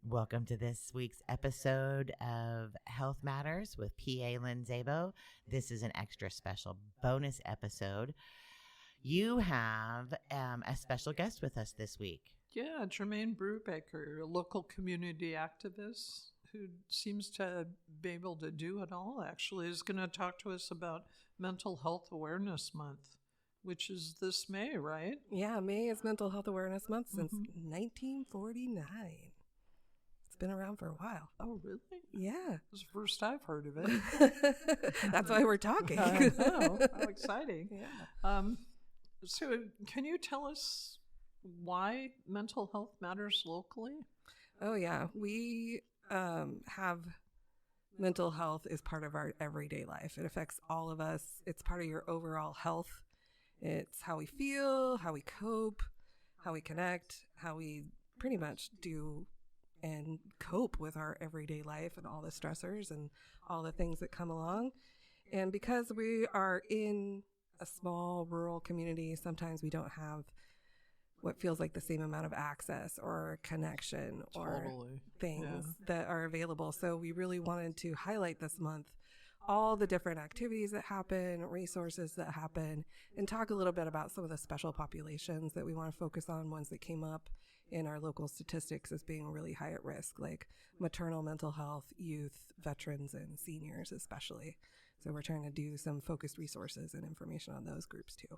Welcome to this week's episode of Health Matters with PA Lynn Szabo. This is an extra special bonus episode. You have a special guest with us this week. Yeah, Jermanie Brubaker, a local community activist who seems to be able to do it all, actually, is going to talk to us about Mental Health Awareness Month, which is this May, right? Yeah, May is Mental Health Awareness Month since 1949. It's been around for a while. Oh, really? Yeah. It's the first I've heard of it. That's why we're talking. I know. How exciting. Yeah. So can you tell us why mental health matters locally? Oh, yeah. We have mental health is part of our everyday life. It affects all of us. It's part of your overall health. It's how we feel, how we cope, how we connect, how we pretty much do and cope with our everyday life and all the stressors and all the things that come along. And because we are in a small rural community, sometimes we don't have what feels like the same amount of access or connection or things that are available. So we really wanted to highlight this month all the different activities that happen, resources that happen, and talk a little bit about some of the special populations that we want to focus on, ones that came up in our local statistics as being really high at risk, like maternal mental health, youth, veterans, and seniors especially. So we're trying to do some focused resources and information on those groups too.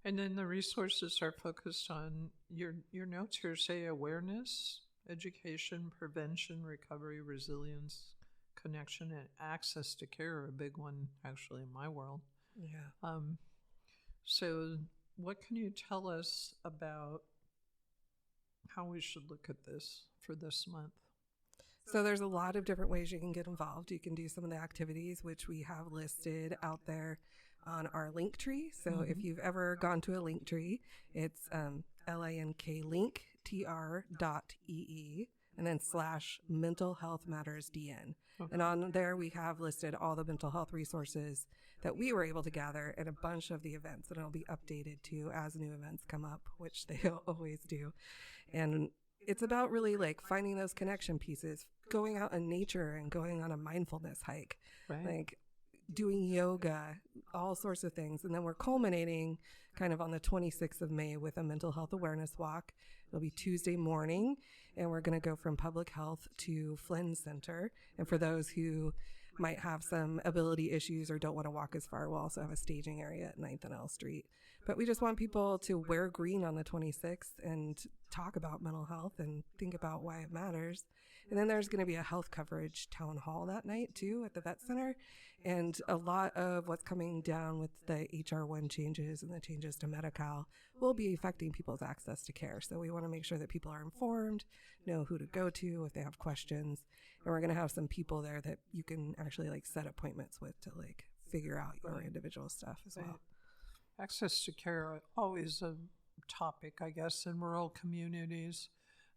And then the resources are focused on your notes here say awareness, education, prevention, recovery, resilience, connection, and access to care are a big one actually in my world. Yeah. So what can you tell us about how we should look at this for this month? So there's a lot of different ways you can get involved. You can do some of the activities which we have listed out there on our link tree. So if you've ever gone to a link tree, it's linktr.ee and then /mental health matters DN. Okay. And on there we have listed all the mental health resources that we were able to gather and a bunch of the events that will be updated to as new events come up, which they always do. And it's about really like finding those connection pieces, going out in nature and going on a mindfulness hike, like doing yoga, all sorts of things. And then we're culminating kind of on the 26th of May with a mental health awareness walk. It'll be Tuesday morning, and we're going to go from public health to Flynn Center. And for those who might have some ability issues or don't want to walk as far, we'll also have a staging area at 9th and L Street. But we just want people to wear green on the 26th and talk about mental health and think about why it matters. And then there's going to be a health coverage town hall that night too at the vet center. And a lot of what's coming down with the HR1 changes and the changes to Medi-Cal will be affecting people's access to care. So we want to make sure that people are informed, know who to go to if they have questions. And we're going to have some people there that you can actually like set appointments with to like figure out your individual stuff as well. Access to care, always a topic, I guess, in rural communities.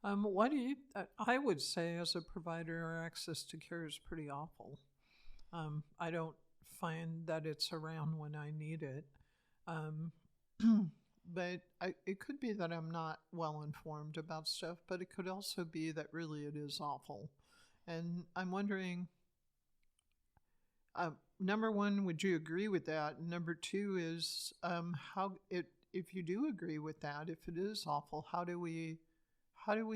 What do you, I would say as a provider, our access to care is pretty awful. I don't find that it's around when I need it. But it could be that I'm not well informed about stuff, but it could also be that really it is awful. And I'm wondering, number one, would you agree with that? And number two is if you do agree with that, if it is awful, how do we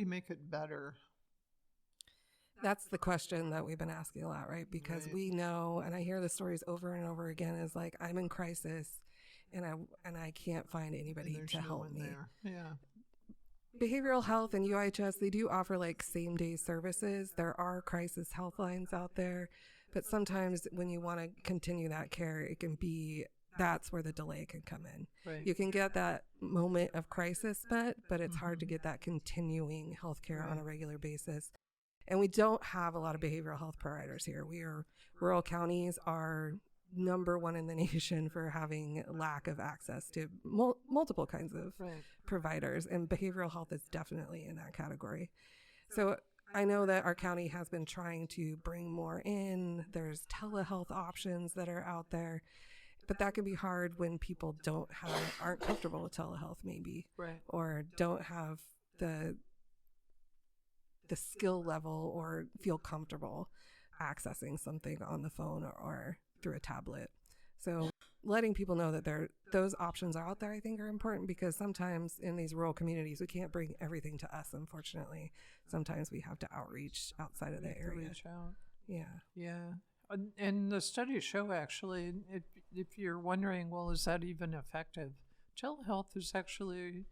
make it better? That's the question that we've been asking a lot, right? Because we know, and I hear the stories over and over again, is like, I'm in crisis and I can't find anybody to help me. Yeah. Behavioral health and UIHS, they do offer like same day services. There are crisis health lines out there, but sometimes when you want to continue that care, it can be, that's where the delay can come in. Right. You can get that moment of crisis met, but it's hard to get that continuing health care on a regular basis. And we don't have a lot of behavioral health providers here. Rural counties are number one in the nation for having lack of access to multiple kinds of providers, and behavioral health is definitely in that category. So I know that our county has been trying to bring more in. There's telehealth options that are out there, but that can be hard when people aren't comfortable with telehealth maybe, or don't have the the skill level or feel comfortable accessing something on the phone or through a tablet. So letting people know that those options are out there, I think, are important, because sometimes in these rural communities, we can't bring everything to us, unfortunately. Sometimes we have to outreach outside of the area. Reach out. Yeah. Yeah. And the studies show, actually, if you're wondering, well, is that even effective? Telehealth is actually,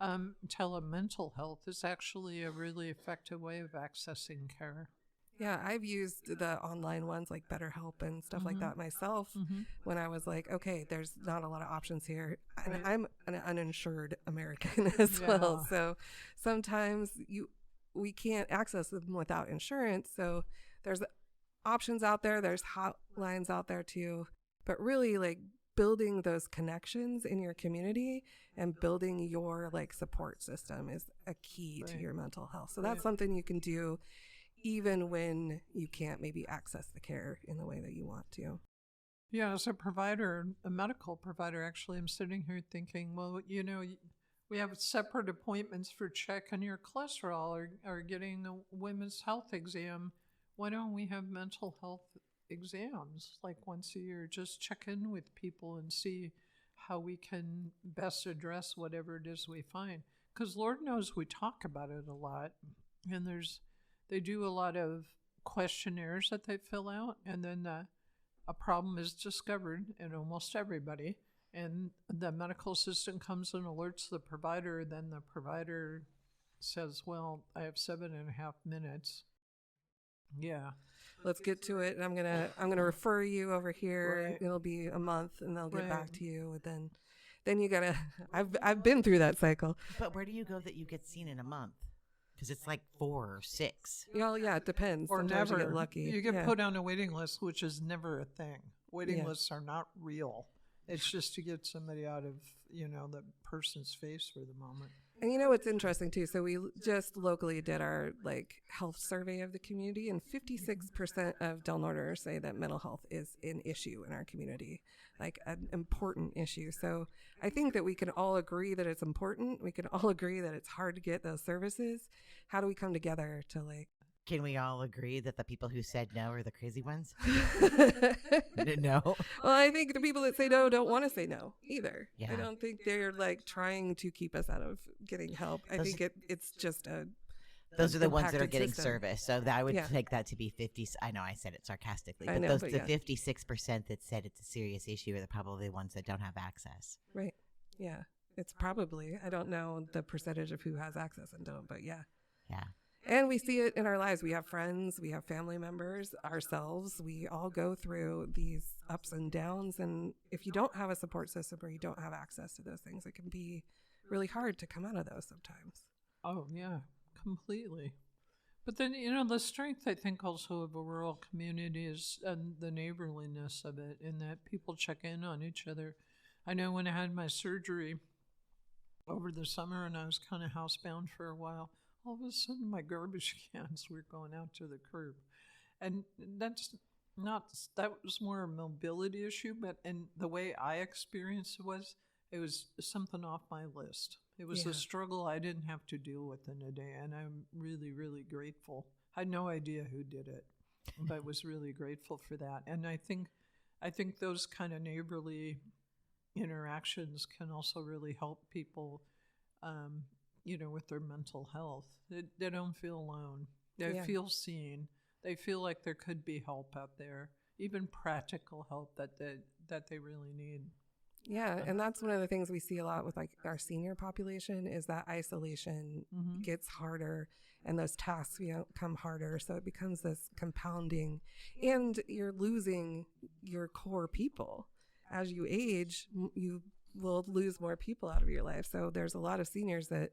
telemental health is actually a really effective way of accessing care. Yeah, I've used the online ones like BetterHelp and stuff like that myself when I was like, okay, there's not a lot of options here. And I'm an uninsured American as well. So sometimes we can't access them without insurance. So there's options out there. There's hotlines out there too. But really, like, building those connections in your community and building your like support system is a key to your mental health. So that's something you can do even when you can't maybe access the care in the way that you want to. Yeah, as a provider, a medical provider, actually, I'm sitting here thinking, well, we have separate appointments for checking your cholesterol or getting a women's health exam. Why don't we have mental health exams like once a year? Just check in with people and see how we can best address whatever it is we find. Because Lord knows we talk about it a lot, and they do a lot of questionnaires that they fill out, and then a problem is discovered in almost everybody, and the medical assistant comes and alerts the provider. Then the provider says, well, I have 7.5 minutes. Yeah. Let's get to it. I'm gonna refer you over here. Right. It'll be a month, and they'll get back to you. And then you gotta. I've been through that cycle. But where do you go that you get seen in a month? Because it's like 4 or 6. Well, yeah, it depends. Or Sometimes never. you get lucky. You get put on a waiting list, which is never a thing. Waiting lists are not real. It's just to get somebody out of, the person's face for the moment. And you know what's interesting too? So we just locally did our health survey of the community, and 56% of Del Norters say that mental health is an issue in our community, like an important issue. So I think that we can all agree that it's important. We can all agree that it's hard to get those services. How do we come together to Can we all agree that the people who said no are the crazy ones? No. Well, I think the people that say no don't want to say no either. Yeah. I don't think they're trying to keep us out of getting help. I think it's just those are the ones that are impacted getting system. service. So I would take that to be 50. I know I said it sarcastically, but the 56% that said it's a serious issue are probably the ones that don't have access. Right. Yeah. It's probably, I don't know the percentage of who has access and don't, but yeah. Yeah. And we see it in our lives. We have friends, we have family members, ourselves. We all go through these ups and downs. And if you don't have a support system or you don't have access to those things, it can be really hard to come out of those sometimes. Oh, yeah, completely. But then, the strength, I think, also of a rural community is the neighborliness of it, in that people check in on each other. I know when I had my surgery over the summer and I was kind of housebound for a while, all of a sudden my garbage cans were going out to the curb. And that was more a mobility issue, but the way I experienced it was something off my list. It was a struggle I didn't have to deal with in a day, and I'm really, really grateful. I had no idea who did it, but was really grateful for that. And I think those kind of neighborly interactions can also really help people with their mental health. They don't feel alone. They feel seen. They feel like there could be help out there, even practical help that they really need. Yeah, and that's one of the things we see a lot with our senior population is that isolation gets harder and those tasks become harder. So it becomes this compounding, and you're losing your core people. As you age, you will lose more people out of your life. So there's a lot of seniors that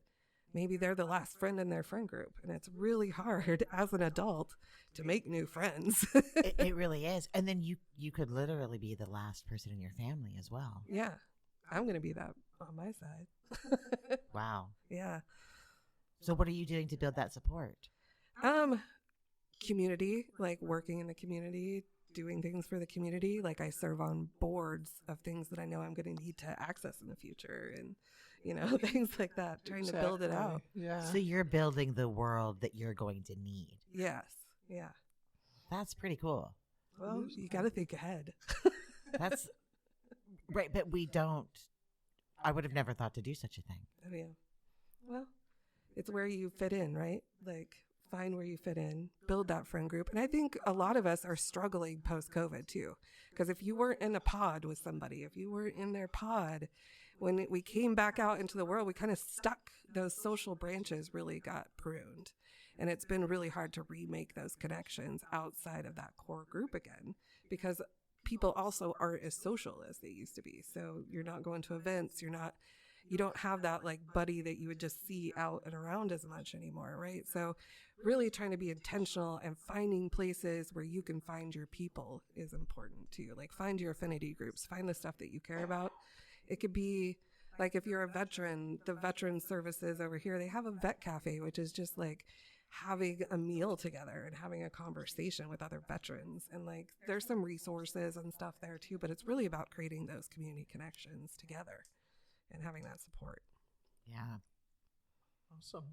maybe they're the last friend in their friend group, and it's really hard as an adult to make new friends. It really is. And then you could literally be the last person in your family as well. Yeah. I'm going to be that on my side. Wow. Yeah. So what are you doing to build that support? Community, working in the community, doing things for the community. Like I serve on boards of things that I know I'm going to need to access in the future, and things like that, trying to build it out. Yeah. So you're building the world that you're going to need. Yes. Yeah. That's pretty cool. Well, you got to think ahead. That's right. But we don't. I would have never thought to do such a thing. Oh, yeah. Well, it's where you fit in, right? Like, find where you fit in, build that friend group. And I think a lot of us are struggling post-COVID too. Because if you weren't in a pod with somebody, if you weren't in their pod, when we came back out into the world, we kind of stuck. Those social branches really got pruned. And it's been really hard to remake those connections outside of that core group again, because people also aren't as social as they used to be. So you're not going to events. You don't have that like buddy that you would just see out and around as much anymore, right? So really trying to be intentional and finding places where you can find your people is important too. Like find your affinity groups, find the stuff that you care about. It could be like if you're a veteran, the veteran services over here, they have a vet cafe, which is just like having a meal together and having a conversation with other veterans. And like there's some resources and stuff there too, but it's really about creating those community connections together and having that support. Yeah. Awesome.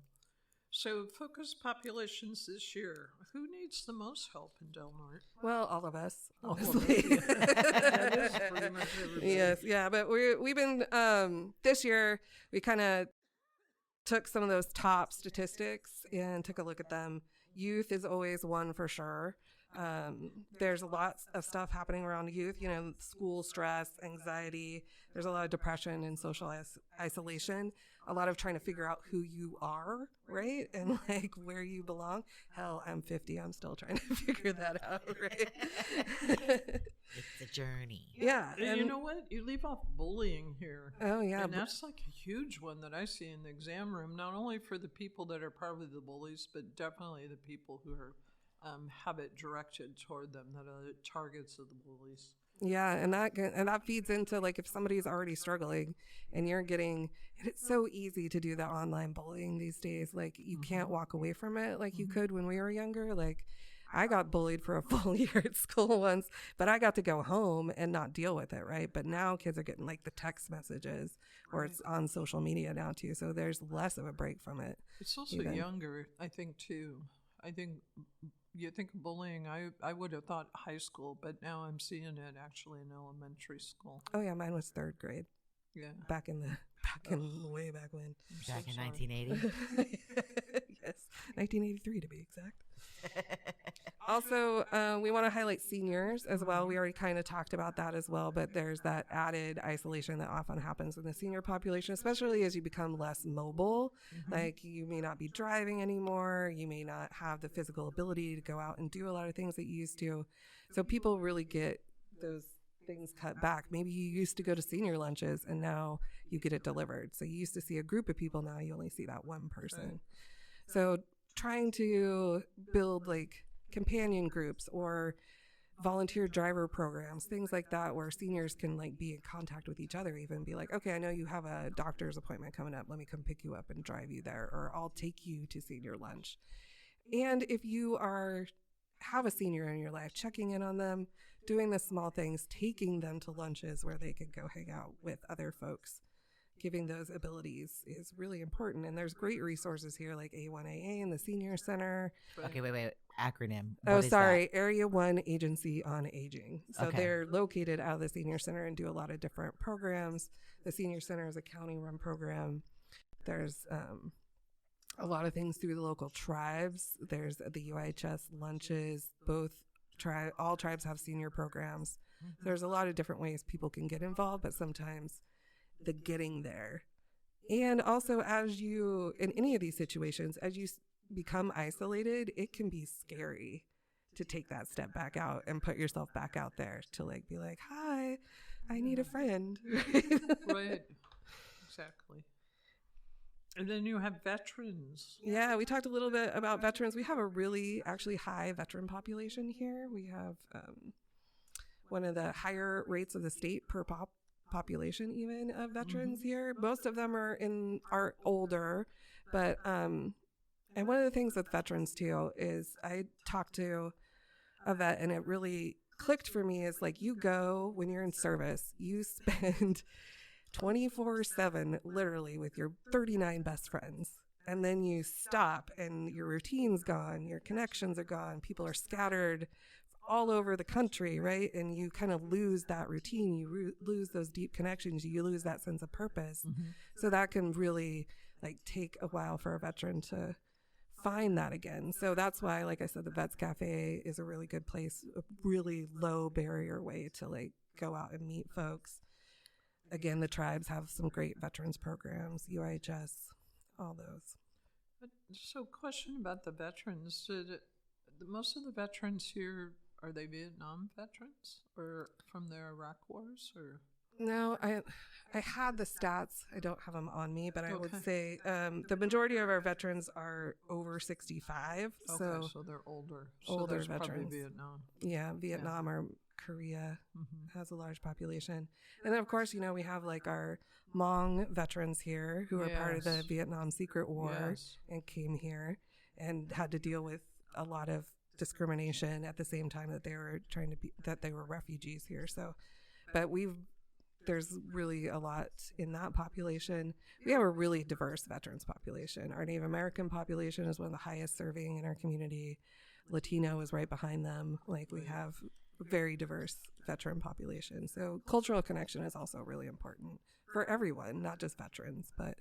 So focus populations this year. Who needs the most help in Del Norte? Well, all of us, All of honestly. us, yeah. That is pretty much everybody. Yes, yeah, but we've been this year we kind of took some of those top statistics and took a look at them. Youth is always one for sure. There's lots of stuff happening around youth, school stress, anxiety. There's a lot of depression and social isolation, a lot of trying to figure out who you are, right? And like where you belong. Hell, I'm 50. I'm still trying to figure that out, right? It's a journey. Yeah. And you know what? You leave off bullying here. Oh, yeah. And that's like a huge one that I see in the exam room, not only for the people that are probably the bullies, but definitely the people who are have it directed toward them, that are the targets of the bullies. Yeah, and that feeds into like if somebody's already struggling and and it's so easy to do the online bullying these days. Like you can't walk away from it like you could when we were younger. Like I got bullied for a full year at school once, but I got to go home and not deal with it, right? But now kids are getting like the text messages or it's on social media now too. So there's less of a break from it. It's also younger, I think, too. I think you think of bullying, I would have thought high school, but now I'm seeing it actually in elementary school. Oh yeah, mine was third grade. Yeah. Way back when. Back in 1980? Yes, 1983 to be exact. Also, we want to highlight seniors as well. We already kind of talked about that as well, but there's that added isolation that often happens in the senior population, especially as you become less mobile. Like you may not be driving anymore. You may not have the physical ability to go out and do a lot of things that you used to. So people really get those things cut back. Maybe you used to go to senior lunches and now you get it delivered. So you used to see a group of people. Now you only see that one person. Right. So trying to build like companion groups or volunteer driver programs, things like that, where seniors can like be in contact with each other, even be like, okay, I know you have a doctor's appointment coming up. Let me come pick you up and drive you there, or I'll take you to senior lunch. And if you have a senior in your life, checking in on them, doing the small things, taking them to lunches where they can go hang out with other folks. Giving those abilities is really important. And there's great resources here like A1AA and the Senior Center. Okay, wait. Acronym. What is that? Area 1 Agency on Aging. So they're located out of the Senior Center and do a lot of different programs. The Senior Center is a county-run program. There's a lot of things through the local tribes. There's the UIHS lunches. All tribes have senior programs. There's a lot of different ways people can get involved, but sometimes the getting there. And also in any of these situations, as you become isolated, it can be scary to take that step back out and put yourself back out there to like be like, hi, I need a friend. Right. Exactly. And then you have veterans. Yeah, we talked a little bit about veterans. We have a really actually high veteran population here. We have one of the higher rates of the state per population even of veterans here. Most of them are older, but and one of the things with veterans too is I talked to a vet and it really clicked for me is like, you go when you're in service, you spend 24/7 literally with your 39 best friends. And then you stop and your routine's gone, your connections are gone, people are scattered all over the country, right? And you kind of lose that routine, you lose those deep connections, you lose that sense of purpose. So that can really like take a while for a veteran to find that again. So that's why, like I said, the Vets Cafe is a really good place, a really low barrier way to like go out and meet folks. Again, the tribes have some great veterans programs, UIHS, all those. So, question about the veterans: most of the veterans here, are they Vietnam veterans or from the Iraq wars? Or no, I had the stats. I don't have them on me, but I would say the majority of our veterans are over 65. Okay, so they're older. Older so veterans. Probably Vietnam. Yeah, Vietnam or Korea has a large population. And then, of course, we have like our Hmong veterans here who are part of the Vietnam Secret War and came here and had to deal with a lot of discrimination at the same time that they were that they were refugees here. So, but there's really a lot in that population. We have a really diverse veterans population. Our Native American population is one of the highest serving in our community. Latino is right behind them. Like, we have a very diverse veteran population. So cultural connection is also really important for everyone, not just veterans, but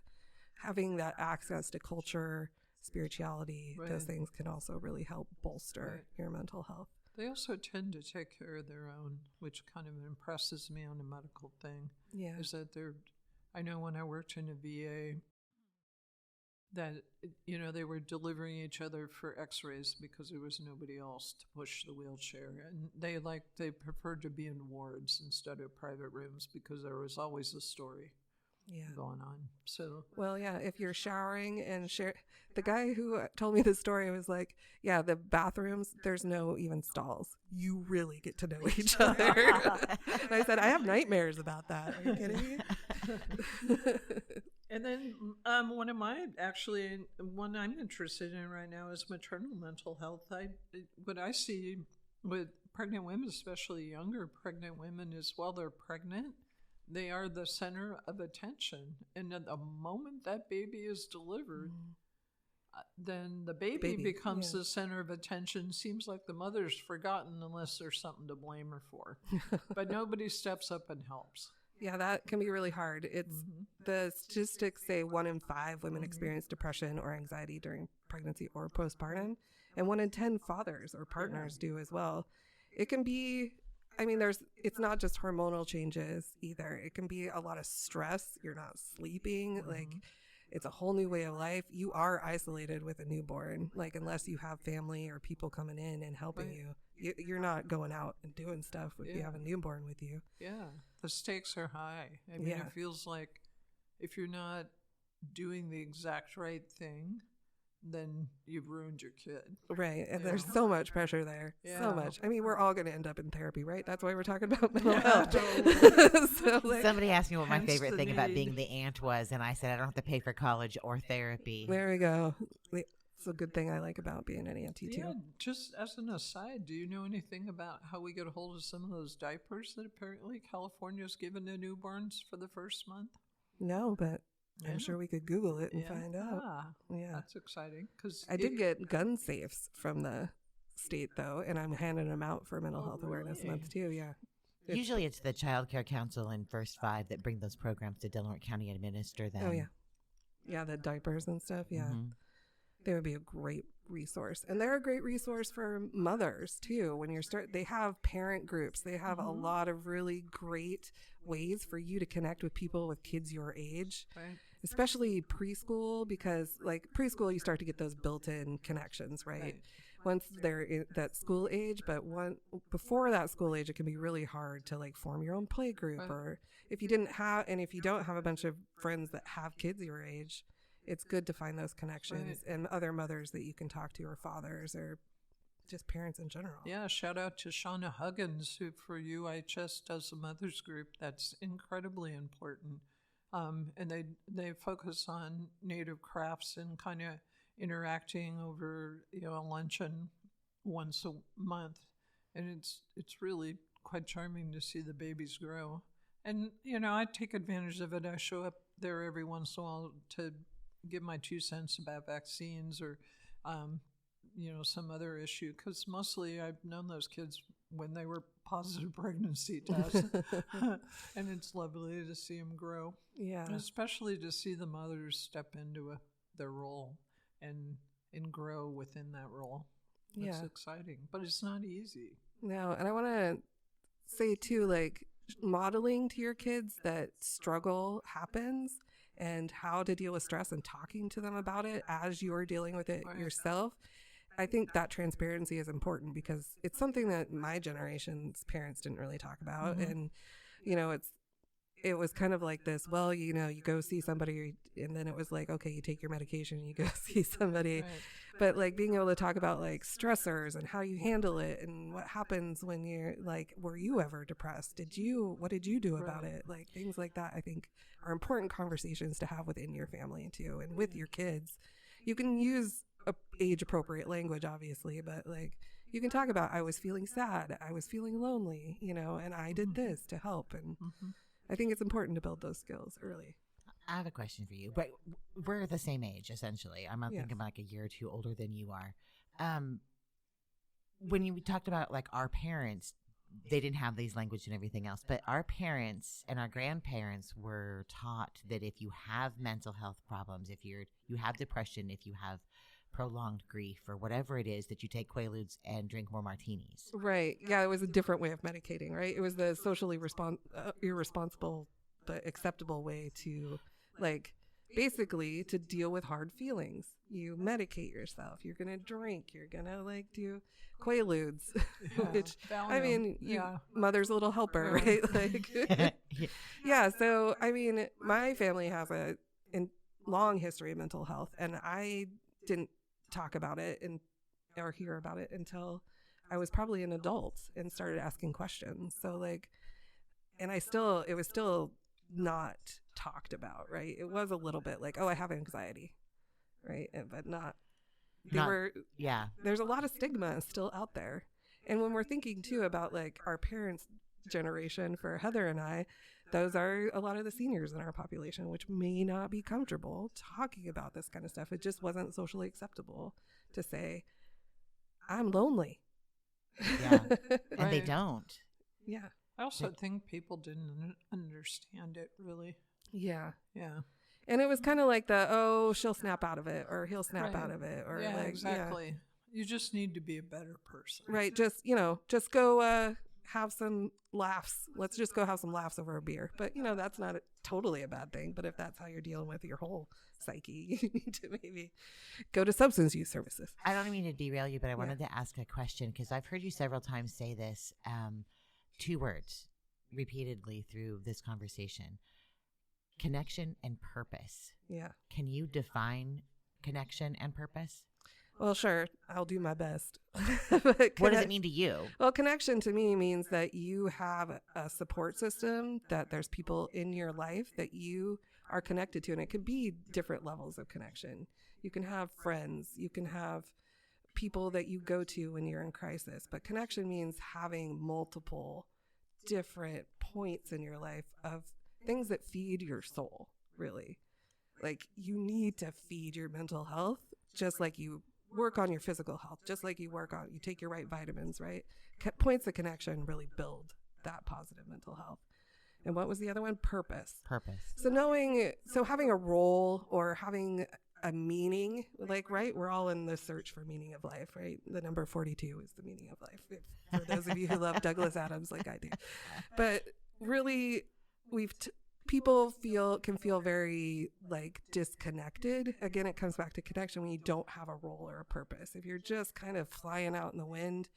having that access to culture, spirituality, those things can also really help bolster your mental health. They also tend to take care of their own, which kind of impresses me on a medical thing. Yeah. Is that I know when I worked in a VA that, they were delivering each other for x-rays because there was nobody else to push the wheelchair. And they preferred to be in wards instead of private rooms because there was always a story going on. So, well, yeah, if you're showering and the guy who told me this story was like, yeah, the bathrooms, there's no even stalls. You really get to know each other. And I said, I have nightmares about that. Are you kidding me? And then one I'm interested in right now is maternal mental health. What I see with pregnant women, especially younger pregnant women, is while they're pregnant, they are the center of attention. And at the moment that baby is delivered, then the baby becomes the center of attention. Seems like the mother's forgotten unless there's something to blame her for. But nobody steps up and helps. Yeah, that can be really hard. It's the statistics say 1 in 5 women experience depression or anxiety during pregnancy or postpartum, and 1 in 10 fathers or partners do as well. It can be, it's not just hormonal changes either. It can be a lot of stress. You're not sleeping. Like, it's a whole new way of life. You are isolated with a newborn, like, unless you have family or people coming in and helping you. You're not going out and doing stuff if you have a newborn with you. Yeah, the stakes are high. It feels like if you're not doing the exact right thing, then you've ruined your kid. Right, and there's so much pressure there. So much. We're all going to end up in therapy, right? That's why we're talking about mental health. So, somebody asked me what my favorite thing about being the aunt was, and I said I don't have to pay for college or therapy. There we go. It's a good thing I like about being an auntie, too. Yeah, just as an aside, do you know anything about how we get a hold of some of those diapers that apparently California's given to newborns for the first month? No, but I'm sure we could Google it and find out. Yeah, that's exciting. Cause I did get gun safes from the state, though, and I'm handing them out for Mental Health Awareness Month, too. Yeah. Usually it's the Child Care Council and First Five that bring those programs to Delaware County and administer them. Oh, yeah. Yeah, the diapers and stuff, They would be a great resource. And they're a great resource for mothers, too. When they have parent groups. They have a lot of really great ways for you to connect with people with kids your age. Right. Especially preschool, because like preschool, you start to get those built-in connections, right? Once they're in that school age, but before that school age, it can be really hard to like form your own play group, or if you don't have a bunch of friends that have kids your age, it's good to find those connections and other mothers that you can talk to, or fathers, or just parents in general. Yeah, shout out to Shauna Huggins, who for UIHS does a mother's group. That's incredibly important. And they focus on native crafts and kind of interacting over, a luncheon once a month. And it's really quite charming to see the babies grow. And, I take advantage of it. I show up there every once in a while to give my 2 cents about vaccines or, some other issue. Because mostly I've known those kids when they were positive pregnancy tests. And it's lovely to see them grow. Yeah. And especially to see the mothers step into their role and grow within that role. It's exciting, but it's not easy. No, and I want to say too, like, modeling to your kids that struggle happens and how to deal with stress and talking to them about it as you're dealing with it yourself. I think that transparency is important because it's something that my generation's parents didn't really talk about. Mm-hmm. And, it was kind of like this, well, you go see somebody and then it was like, okay, you take your medication, you go see somebody. Right. But like being able to talk about like stressors and how you handle it and what happens when you're like, were you ever depressed? What did you do about it? Like things like that, I think are important conversations to have within your family too. And with your kids, you can use age appropriate language, obviously, but like you can talk about, I was feeling sad, I was feeling lonely, and I did this to help. And I think it's important to build those skills early. I have a question for you. But we're the same age, essentially. I'm not thinking like a year or two older than you are. When we talked about like our parents, they didn't have these language and everything else. But our parents and our grandparents were taught that if you have mental health problems, if you have depression, if you have prolonged grief or whatever it is, that you take Quaaludes and drink more martinis. Right. Yeah, it was a different way of medicating, right? It was the socially irresponsible but acceptable way to, like, basically to deal with hard feelings. You medicate yourself. You're going to drink. You're going to, like, do Quaaludes, which, Valium. I mean, mother's little helper, right? Like, yeah. So, I mean, my family has a long history of mental health, and I didn't talk about it or hear about it until I was probably an adult and started asking questions. So like, and it was still not talked about, right? It was a little bit like, oh, I have anxiety, right? But there's a lot of stigma still out there. And when we're thinking too about like our parents' generation, for Heather and I, those are a lot of the seniors in our population, which may not be comfortable talking about this kind of stuff. It just wasn't socially acceptable to say, I'm lonely. Yeah. And they don't. Yeah. I also think people didn't understand it really. Yeah. Yeah. And it was kind of like she'll snap out of it, or he'll snap out of it, or exactly. Yeah. You just need to be a better person. Right. Just go have some laughs. Let's just go have some laughs over a beer. But, that's not totally a bad thing. But if that's how you're dealing with your whole psyche, you need to maybe go to substance use services. I don't mean to derail you, but I wanted to ask a question because I've heard you several times say this, 2 words repeatedly through this conversation: connection and purpose. Yeah. Can you define connection and purpose? Well, sure. I'll do my best. What does it mean to you? Well, connection to me means that you have a support system, that there's people in your life that you are connected to. And it could be different levels of connection. You can have friends. You can have people that you go to when you're in crisis. But connection means having multiple different points in your life of things that feed your soul, really. Like, you need to feed your mental health just like you work on your physical health, just like you take your right vitamins, right? Points of connection really build that positive mental health. And what was the other one? Purpose. So having a role or having a meaning, like, right? We're all in the search for meaning of life, right? The number 42 is the meaning of life. For those of you who love Douglas Adams like I do. But really, people can feel very like disconnected. Again, it comes back to connection when you don't have a role or a purpose. If you're just kind of flying out in the wind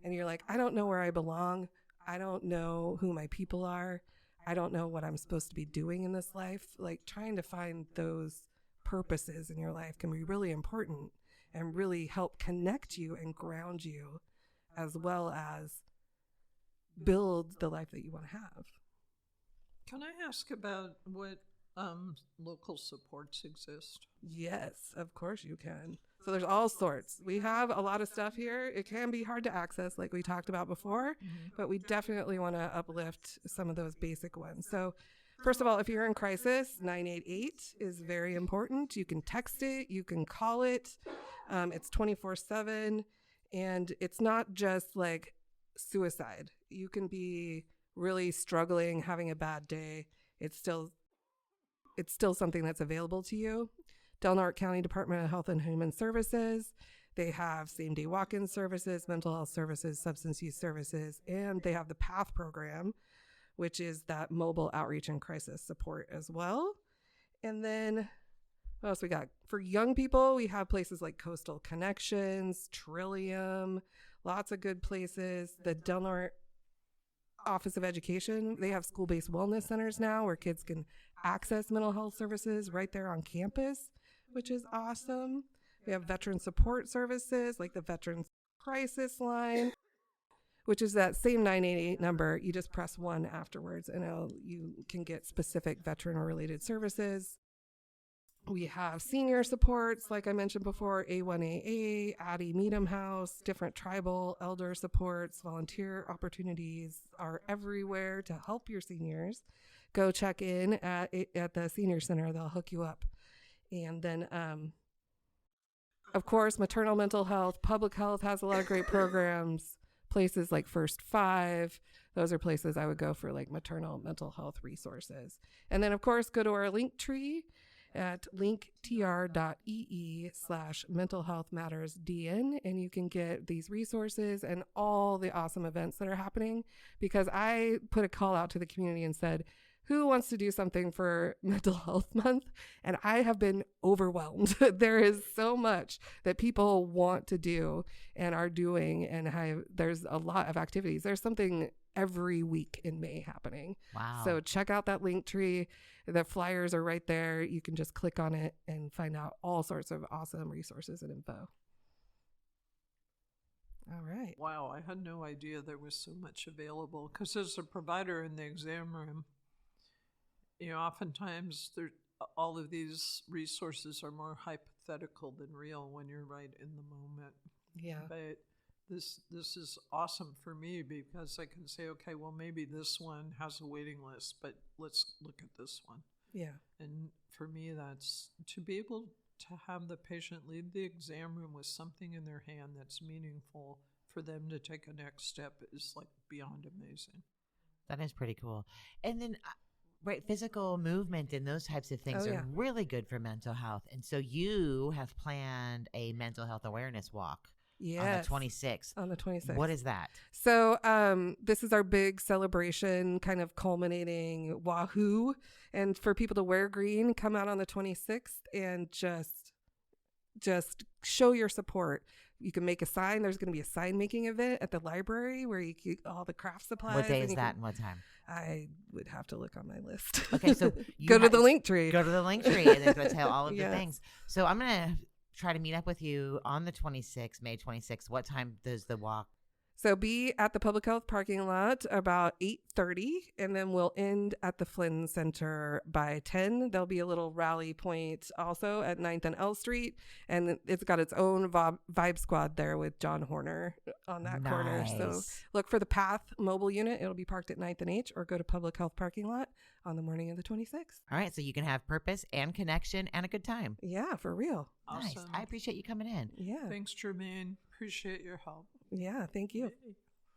and you're like, I don't know where I belong. I don't know who my people are. I don't know what I'm supposed to be doing in this life. Like, trying to find those purposes in your life can be really important and really help connect you and ground you, as well as build the life that you want to have. Can I ask about what local supports exist? Yes, of course you can. So there's all sorts. We have a lot of stuff here. It can be hard to access, like we talked about before, but we definitely want to uplift some of those basic ones. So first of all, if you're in crisis, 988 is very important. You can text it, you can call it. It's 24/7, and it's not just like suicide. You can be really struggling, having a bad day. It's still something that's available to you. Del Norte County Department of Health and Human Services, they have same-day walk-in services, mental health services, substance use services, and they have the PATH program, which is that mobile outreach and crisis support as well. And then what else we got? For young people, we have places like Coastal Connections, Trillium, lots of good places. The Del Norte Office of Education, they have school-based wellness centers now where kids can access mental health services right there on campus, which is awesome. We have veteran support services like the Veterans Crisis Line, which is that same 988 number. You just press 1 afterwards and you can get specific veteran or related services. We have senior supports, like I mentioned before, A1AA, Addie Meadam House, different tribal elder supports, volunteer opportunities are everywhere to help your seniors. Go check in at the senior center. They'll hook you up. And then, of course, maternal mental health, public health has a lot of great programs. Places like First Five, those are places I would go for like maternal mental health resources. And then, of course, go to our link tree at linktr.ee/mentalhealthmattersdn, and you can get these resources and all the awesome events that are happening, because I put a call out to the community and said, who wants to do something for Mental Health Month? And I have been overwhelmed. There is so much that people want to do and are doing, and there's a lot of activities. There's something every week in May happening. Wow. So check out that link tree. The flyers are right there. You can just click on it and find out all sorts of awesome resources and info. All right. Wow, I had no idea there was so much available. Because as a provider in the exam room, oftentimes all of these resources are more hypothetical than real when you're right in the moment. Yeah. But this is awesome for me because I can say, okay, well, maybe this one has a waiting list, but let's look at this one. Yeah. And for me, that's to be able to have the patient leave the exam room with something in their hand that's meaningful for them to take a next step is like beyond amazing. That is pretty cool. And then right, physical movement and those types of things are really good for mental health. And so you have planned a mental health awareness walk on the 26th. On the 26th. What is that? So this is our big celebration, kind of culminating Wahoo. And for people to wear green, come out on the 26th and just show your support. You can make a sign. There's going to be a sign making event at the library where you get all the craft supplies. What day is that and what time? I would have to look on my list. Okay, so go to the link tree. Go to the link tree, and it's going to tell all of Yes. the things. So I'm going to try to meet up with you on the 26th, May 26th. What time does the walk? So be at the public health parking lot about 8:30, and then we'll end at the Flynn Center by 10. There'll be a little rally point also at 9th and L Street, and it's got its own vibe squad there with John Horner on that corner. So look for the PATH mobile unit. It'll be parked at 9th and H, or go to public health parking lot on the morning of the 26th. All right, so you can have purpose and connection and a good time. Yeah, for real. Awesome. Nice. I appreciate you coming in. Yeah. Thanks, Jermaine. Appreciate your help. Yeah, thank you. Yay.